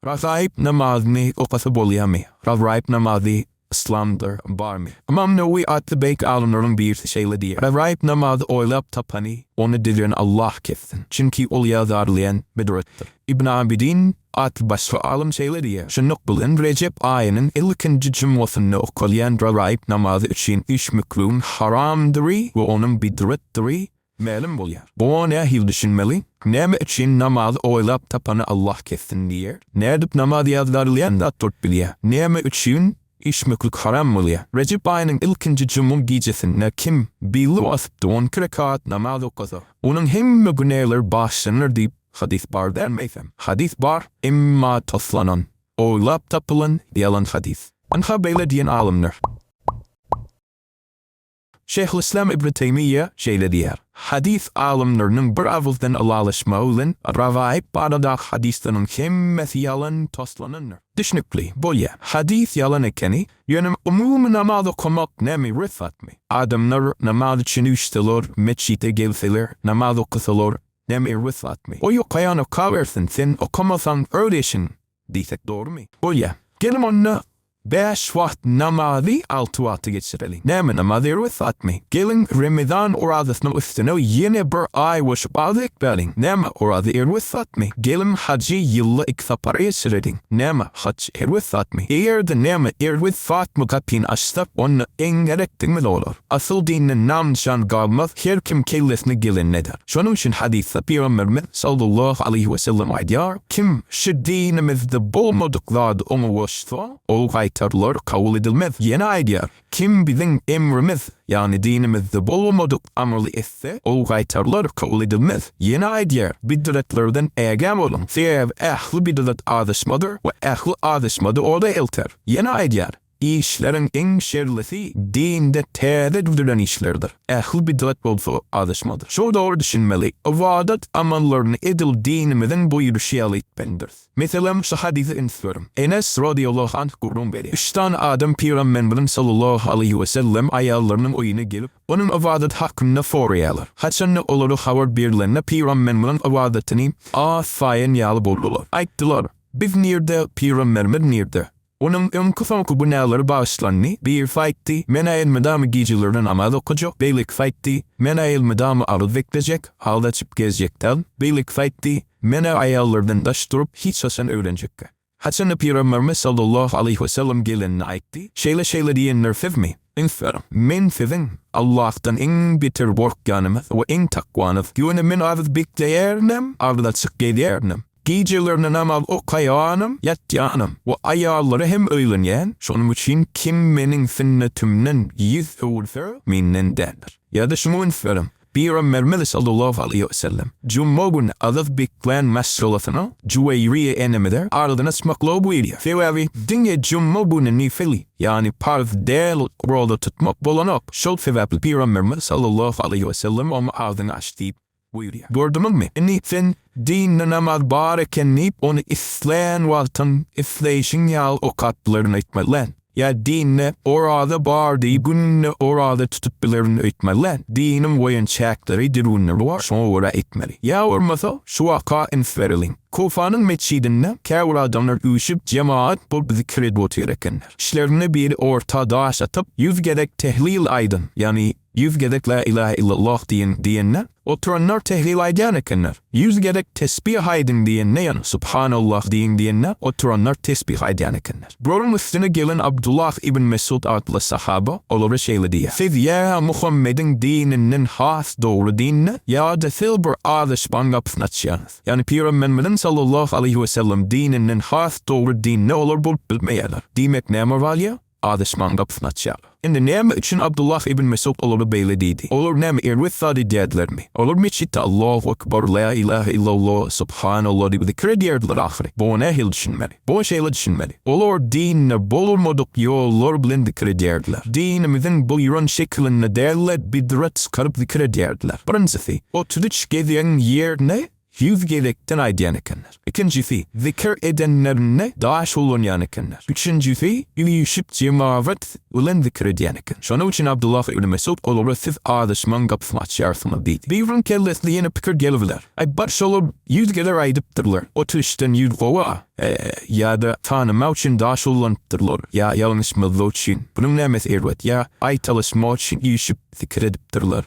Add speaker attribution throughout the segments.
Speaker 1: Ragaib namazy okası bolyami. Ragaib namazy İslam'dır var mı? Imam Nevi atlı beyk alımların bir şeyle diye. Ragaib namazı oylap tapani onu dileyen Allah kessin. Çünkü olya zarlayan bedrettir. İbn Abidin atlı başka alım şeyle diye. Şunluk bilin Recep ayının ilkinci cümlesini okuyan Ragaib namazı için iş mekruhun haramdırı ve onun bedrettirı Melim bul yer. Bu ne hil düşünmeli? Neme için namaz oylap tapanı Allah kessin diye. Nedip namaz yazlarlayan da tut biliyor. Neme için iş mekluk haram mı diye. Recep ayının ilkinci cumhur gecesinde kim bilu asıp 10 rekat namaz okusa. Onun hem günahlar bağışlanır deyip hadis var dermeysem. Hadis var imma toslanan. Oylap tapılan yalan hadis. Anha böyle diyen alimler. Şeyhülislam İbn Teymiye şeyle diyer. Hadis alimlerinin bir avızdan alalışmağıyla Ragaib barada hadislerin hemmesi yalan toslanınır. Düşünükli, böyle hadis yalan ekeni, yönüm umumi namaz okumak nemi rıfat mı? Adamlar namaz için üsteler, meçhite gelseler, namaz okusalar, nemi rıfat mı? O yok ayağını kaversin sen okumasan öğreşin, diysek doğru mu? Böyle, gelin onunla. 5 vakit namazı 6 vakti geçirelim. Neme namazı rıfat mı? Gelin Ramazan oradasının üstüne yine bir ay başıp aldık belin. Neme orada rıfat mı? Gelin hacı yılla 2 sefer geçirelim. Neme hac rıfat mı? Eğer de neme rıfat mı kapın açsak onu en gerektiğimiz olur. Asıl dinin namşan kalmaz her kim kellesine gelin ne der. Şunun için hadiste Peygamberimiz sallallahu aleyhi ve sellem aydiyor. Kim şu dinimizde bulmadıklardı onu başsa o tarlar kabul edilmez. Yeni aydiyor. Kim bizim emrimiz yani dinimizde bulmadık amrlı etse o tarlar kabul edilmez. Yeni aydiyor. Bidretlerden egam olun. Sev ehli bidret adışmadır ve ehli adışmadır orada elter. Yeni aydiyor. İşlerin en şerlisi dinde tereddüden işlerdir. Ehl bidret olsa adışmadır. Şu doğru düşünmeli. Ibadet amallarını edil dinimizin buyuruşu etmendir. Mesela şu hadisi insiyorum. Enes radıyallahu anh kurum beri. 3 tane adam Peygamberin sallallahu aleyhi ve sellem ayarlarının oyuna gelip onun ibadet hakkında soruyorlar. Haçanlı olur haber birlerine Peygamberin ibadetini asayen yalı buldular. Ayttılar. Biz nerede Peygamberimiz nerede? Onun kısa kubunaları bağışlanını bir faytti, menayel medamı gecelerden namaz okuyacak, beylik faytti, menayel medamı arız bekleyecek, halda çıp gezecekten, beylik faytti, menay ayarlardan daş durup hiç hasen öğrenecek. Hasan Peygamberimiz sallallahu aleyhi ve sellem gelinine aitti, şeyle diyenler fevmi, inferim, men fevin, Allah'tan en bitir borganımız ve en takvanız, güvenemin arız bekleyernem, arız açık geliyernem. Gecelerine namaz okuyanım, yatyanım ve ayarları hem öğlenyen, şunun için kim benim sünnetimden yüz ölse minnedendir. Ya da şunu inferim. Peygamberimiz sallallahu aleyhi ve sellem, Cuma günü azaz bekleyen meşrulatına, Cüveyriye enemidir, ardına smakla buyuruyor. Sebebi, dünya Cuma günü nifeli, yani parz değil orada tutmak bulanak. Şu sebeple Peygamberimiz sallallahu aleyhi ve sellem onu ağzını açtı. Buyuruyor. Gördün mü? Sen dinle namaz bareken neyip onu islayan vaktin islayışın yal o katlarını etmelen. Ya dinle orada bardı günle orada tutup bilerini etmelen. Dinin boyun çekleri dirunları var sonra etmeli. Ya olmasa şu vaka inferilin. Kufanın meçhidinde kâvur adamlar üşüp cemaat bul zikredot gerekenler. İşlerini bir ortada atıp yüz gerek tehlil aydın. Yani yüz gerek la ilahe illallah diyenler. Oturanlar tehlil aydanekenler. Yüz gerek tesbih aydın diyenler yani subhanallah diyenler. Oturanlar tesbih aydanekenler. Bunun üstüne gelen Abdullah ibn Mesud adlı sahaba olur şeyle diye. Siz ya Muhammed'in dininin has doğru dinine ya da silber adışman kapsınatçınız. Yani Peygamberimiz sallallahu aleyhi ve sellem dininin has doğru din ne olur bilmeyeler. Demek ne var ya? Adışman kapsınatçılar. Şimdi neme için Abdullah ibn Mesud olur beylediğdi. Olur neme irvithadi dediler mi? Olur meçhitte Allahu Ekber, la ilahe illallah, subhanallah diye zikrediyorlar ahire. Bu ne hil düşünmeli? Bu şeyle düşünmeli. Olur dinle bulunmadık yollar bilin zikrediyorlar. Dinimizin buyuran şeklinde derler bidret çıkarıp zikrediyorlar. Birincisi, o tüdüç gezeyen yer ne? Yüz gerekten aydiyanıkenler. İkincisi, zikir edenlerine daş olan yanıkenler. Üçüncüsü, yüşüp cemaat ulan zikir ediyanıken. Şunun için Abdullah ibn Mesud olur siz adışman kapsınatçıyarsınız deydi. Birin kellesli yeni pikir gelirler. Ay başolur yüz gelir aydıptırlar. O tüşten yüz kova. ya da tanımak için daşullantırlar ya yanlışmalı için. Bunun nemesi ervet ya ay çalışmak için yiyişip fikir ediptirler.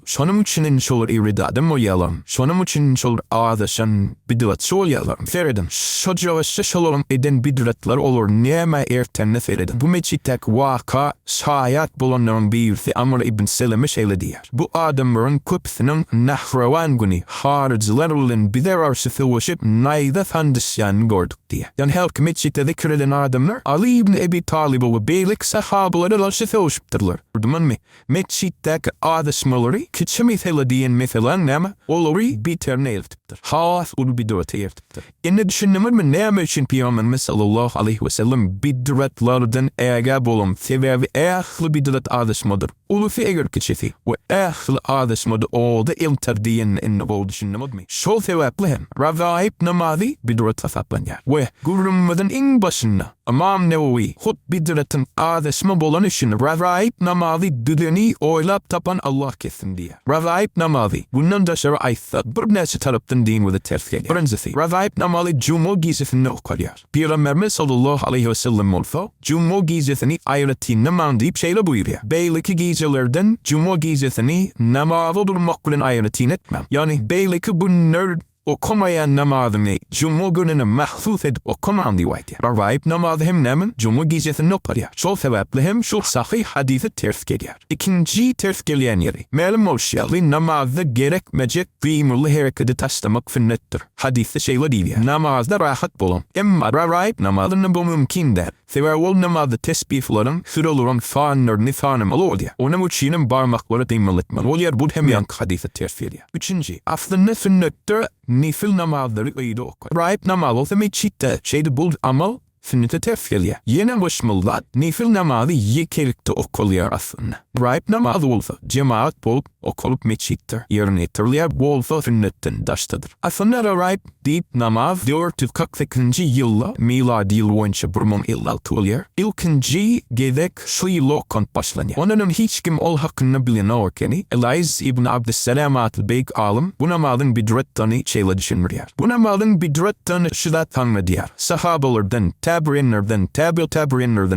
Speaker 1: Sonum için inşallah iridadım o yalan. Sonum için inşallah ağdaşan bidilat sol yalan. Feridem. Şoca ve şaşalarım eden bidilatlar olur neme ertenle feridem. Bu meçitek vaka şayat bulanların birisi Amr ibn Selim'e şeyle diyer. Bu adamların küpsinin nahravan günü harcılarının bider arşı fıvışıp nayda fandisyan gördük diye. Yani halk meçite zikreden adamlar Ali ibn Ebi Talib ve beylik sahabaları arşı fıvışıptırlar. Durduman mı? Meçitek adasmaları küçümithele diyen mesela nema olori biter neyirtiptir. Haas ulu bidirate yertiptir. İnne düşünümür mü nema için Peygamberimiz sallallahu aleyhi ve sellem bidiratlardan egab olum sebebi ehli bidirat adasmadır. Ulu fe'egir küçefi ve ehli adasmadır oldu ilter diyen inne oldu düşünümür mü? Şol sebeple hem Ragaib namazy bidirat tasaplanıyor. Ve gurummadan in başına İmam Nevevi hut bidiratın adasma bolan için Ragaib namazy düdeni oylap tapan Allah kesin diye. Ragaib namazy bundan da şara aysa bir nesi taraftan din ve ters geliyor. Birincisi Ragaib namazy cumu gizesini okuyor. Peygamberimiz sallallahu aleyhi ve sellem olsa cumu gizesini ayrıtı naman deyip şeyle buyuruyor. Beyleki gizelerden cumu gizesini namazı durmakla ayrıtı etmem. Yani beyleki bunlar okumayan namazını Cuma gününe mahsus edip okuman divaydı. Ragaib namazı hem nemin Cuma gecesini oparıyor. Şol sebeple hem şu sahih hadisi ters geliyor. İkinci ters gelen yeri. Malum olşalı namazda gerekmeyecek kıyımlı hareketi taşlamak sünnettir. Hadisi şeyle diyor. Namazda rahat bulun. Ama Ragaib namazını bu mümkün der. Severol namazda tesbihlerin sürelerin faanlarını tanımalı oluyor. Onun için parmakları değmeli etmeli. Oluyor bu hem yank hadisi ters geliyor. Üçüncü. Aslında sünnettir nifil namazları öyle okur. Ragaib namazı olsa meçitte şeyde bul amal sünnete ters geliyor. Yine başmalılar nifil namazı yekelikte okuluyor aslında. Ragaib namazı olsa cemaat bulup okulup meçittir. Yerine getiriliyor olsa sünnetten daştadır. Aslında Ragaib deyip namaz 448. yılla miladi yıl boyunca Burman illaltı oluyor. İlkinci gedek şu yılla okun başlanıyor. Onun hiç kim ol hakkında bilen olurken Elias ibn Abdüsselam adlı beyk alim bu namazın bidrettanı şeyle düşünmüyor. Bu namazın bidrettanı şidat tanımıyor. Sahabalardan, tabi'inlerden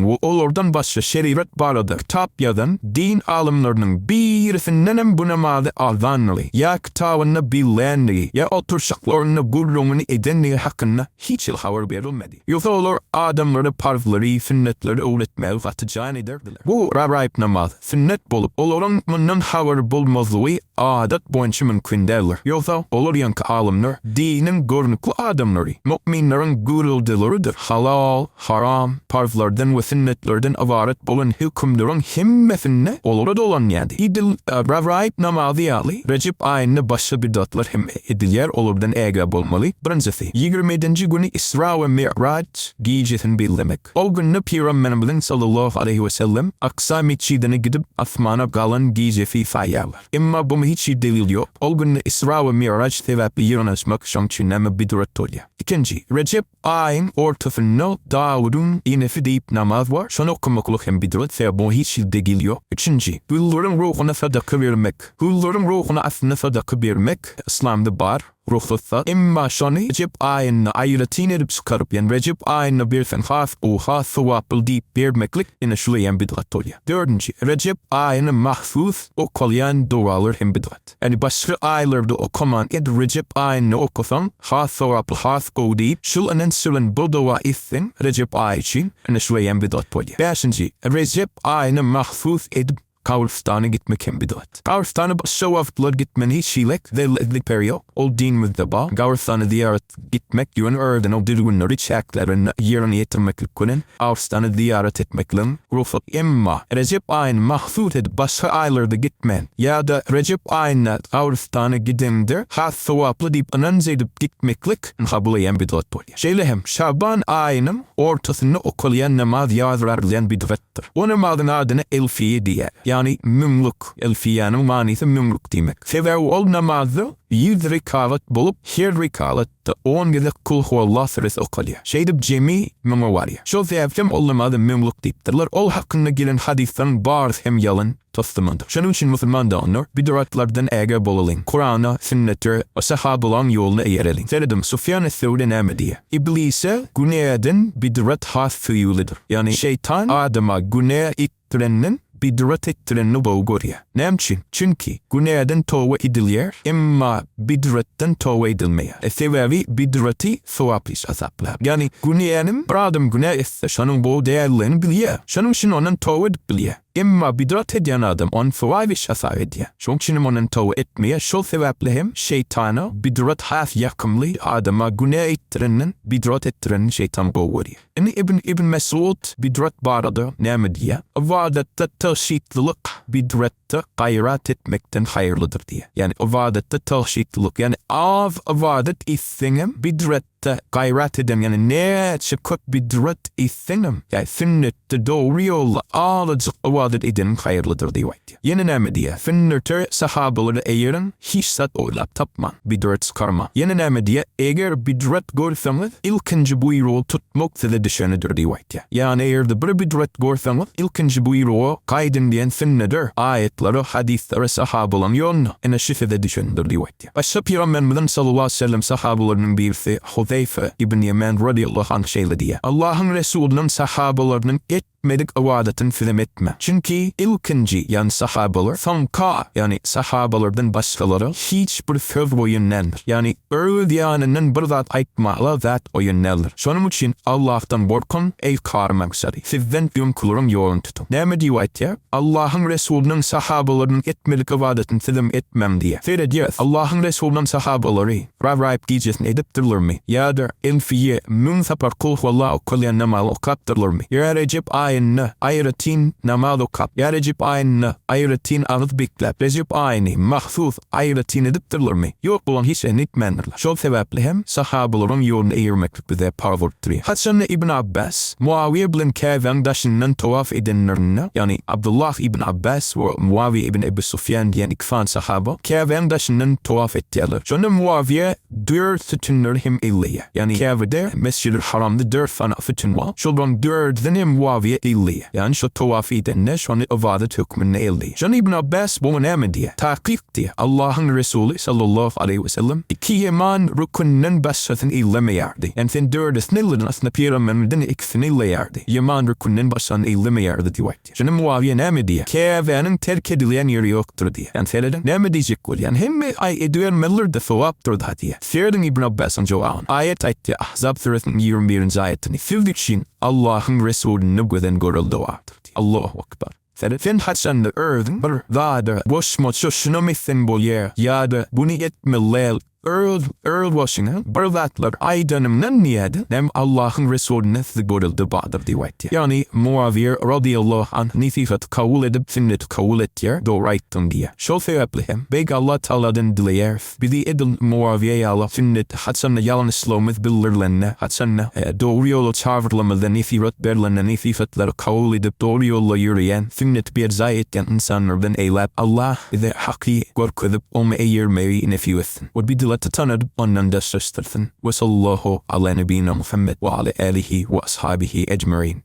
Speaker 1: ve olurdan başka şeriat barada kitapyadan din alimlerinin birisinden bu namazı aldanlı ya kitabını bilenliği ya oturuşaklarını gurrumunu edenliği hakkında hiç haber verilmedi. Yoksa olur adamları parvları, sünnetleri öğretmeye vatacağını ederdiler. Bu Ragaib namazı sünnet bulup olurun bunun haber bulmazlığı adet boyunca mümkün değiller. Yoksa olur yankı alimler dinin görünüklü adamları, müminlerin guruldeleridir. Halal, haram, parvlardan ve sünnetlerden avaret bulan hükümlerin himmesine olur dolan yani. İdil Ragaib namazı ali Recep ayında başka bidatlar hem ediliyor olurdan egab olmalı. Birincisi 20. günü İsra ve Mi'raç gecesini bildirmek. O günü Peygamberimiz sallallahu aleyhi ve sellem Aksa mescidine gidip asmana kalan gecesi sayarlar. Ama bu hiç delil yok. O günü İsra ve Mi'raç sebeple yanaşmak şançınama bidat oluyor. İkinci Recep ayın ortasında Davud'un inefi deyip namaz var. Şunu okumaklık hem bidat sebeple hiç delil yok. Üçüncü Güllerin ruhuna sadaka vermek. Güllerin ruhuna aslında sadaka vermek İslam'da var. Ruhsatsa imma şanı Recep ayına ayrıtın edip çıkarıp yani Recep ayına bir fen has o has sevaplı deyip vermeklik yine şulayan bidat oluyor. Dördüncü Recep ayına mahsus okuyan dualar hem bidat. Yani başka aylarda okuman Recep ayına okusan has sevaplı has o deyip şulanan şulan bu dua etsin Recep ay için yine şulayan bidat oluyor. Beşinci Recep ayına mahsus edip Kavristana gitmek hem bidat. Kavristana başka vaktler gitmen hiç şilek ve ledlik periyo. Ol din müzdeba. Kavristana ziyaret gitmek yön örden o dirgunları çeklerin yerine yetirmeklik kunen. Kavristana ziyaret etmekle ruhsat imma. Recep ayın mahsut edip başka aylarda gitmen. Ya da Recep ayına Kavristana gidimdir. Has sevaplı deyip ananz edip gitmeklik kabul eden bidat oluyor. Şeyle hem Şaban ayının ortasında okuyan namaz yazarlayan bidattır. O namazın adına elfiye diye. Yani Yani mümlük. Elfiyanın manisi mümlük demek. Sebebi ol namazı 100 rekat bulup her rekatta 10 kez kul huvallah suresi okuyor. Şeyde cemi mümü var ya. Şu sebepten ol namazı mümlük deyiptirler. Ol hakkında gelen hadisten bariz hem yalan tostamındır. Şunun için Müslüman da onlar bid'atlardan ege bolalım. Kur'an'a, sünnete ve sahabaların yoluna eğerelim. Söyledim Sufyan-ı Thevri namazy. İblise günahdan bid'at hasfiyulidir. Yani şeytan Adem'a günah ittirenin bid'at ettirenini bulguruyor. Ne için? Çünkü günahdan tövbe ediliyor ama bid'attan tövbe edilmiyor. Sebebi bid'atı sevaplis azaplar. Yani günahın bir adam günah etse şunun bu değerlerini biliyor. Şunun için onun tövbe biliyor. Ama bid'at eden adam on sevaplis azap ediyor. Şunun için onun tövbe etmeye şu sebeple hem şeytana bid'at has yakımlı adama günah ettirenin bid'at ettirenin şeytan bulguruyor. Yani İbn Mesud bid'at barada ne diyor? Vadette tevşitlılık bid'atta gayret etmekten hayırlıdır diye. Yani o vadette tevşitlılık yani av vadet issenem bid'atta gayret edem yani ne çıkıp bid'at issenem yani sünnette doğru yolla ağlıcık o vadet edenim hayırlıdır diye. Yine ne diye? Sünnette sahabaları eğerin hissat oylap tapman bid'at çıkarma. Yine ne diye? Eğer bid'at görseniz ilkinci buyruğu tutmak size düşenidir diye. Yani eğer de bir bid'at görseniz ilkinci buyruğu kaydın diyen sünnedir. Ayetleri, hadisleri sahabaların yolunu eneşife de düşündür diye. Başka Peygamberimizin sallallahu aleyhi ve sellem sahabalarının birisi Huzeyfe ibn Yemen radıyallahu anh şeyle diye. Allah'ın Resulü'nün sahabalarının etmedik avadetin film etme. Çünkü ilkinci yani sahabalar sanka yani sahabalardan başkaları hiçbir söz oyunlanır. Yani öğüdyanının bir zat aytmalı zat oyunlanır. Şunun için Allah'tan korkun ey kar maksadi. Sizden yönkulurun yolun tutun. Ne diyor ya? Allah'ın Resulü'nün sahabalarının etmedik avadetin film etmem diye. Söylediyor Allah'ın Resulü'nün sahabaları Ragaib gecesini ediptirler mi? Ya da elfiye münsapar kul huvallah okuyan namalı okaptırlar mı? Ya Recep ayını ayretin namalı okap. Ya Recep ayını ayretin ağız beklep. Recep ayını mahsus ayretin ediptirler mi? Yok bulan hiç etmenirler. Şu sebeple hem sahabaların yolunu eğirmek bize parvurttırıyor. Hasan İbn Abbas Muaviye bin Kâvendaş'ın tavaf edenlerine yani Abdullah İbn Abbas ve Muaviye İbn Ebu Sufyan diyen ikfan sahaba Kâvendaş'ın tavaf ettiler. Sonra Muaviye 4 sütunlar hem illiye. Yani Kâve'de Mescid-i Haram'da 4 tane sütun var. Şuradan 4'den Muaviye illiye. Yani şu tavaf edenler şu an ibadet hükmünde illiye. Sonra İbn Abbas bu ne diye? Tahkik diye. Allah'ın Resulü sallallahu aleyhi ve sellem 2 yeman rükununun başlasını illemeyerdi. Yani sen 4'ünü illedin aslında Peygamberimizden ikisini illeyerdi. Yeman rükununun başlasını illemeyerdi diye. Sonra Muaviye ne diye? Kâve'nin terk edilen yeri yoktur diye. Yani söyledin ne diyecek bu? Yani hem ay edilenmeler de sevaptır da diye. Serdin İbn Abbas'ın cevabını. Ayet ayette Ahzab suresinin 21. ayetini. Sizlik için Allah'ın Resulü'nü gözen görüldü vardır. Allahu Ekber. Sen Hasan'da erdin bir dağda boşma şuşunu misin bu yer ya da bunu etmelel Earl Washington bırvatlar ay dönümden niyedi nem Allah'ın Resulüne sizi görüldü bağdır diye. Yani Muaviye radıyallahu anh nisifat kabul edip sünnet kabul ettiler doğrayttın diye. Şu sebeple hem beg Allah Teala'dan dileyeriz. Bizi edin Muaviye'ye Allah sünnet Hasan'la yalan İslam'ız bilirlerine Hasan'la doğru yolu çağırlamada nisifat verilen nisifatları kabul edip doğru yolla yürüyen sünnet bir zayetten insanlardan eylep Allah bize hakkı görküdüp onu eğirmeyi nefiyesin. Tanıdıp ondan desteklersin. Ve sallallahu ala nebina Muhammed ve ala alihi ve ashabihi ecmaîn.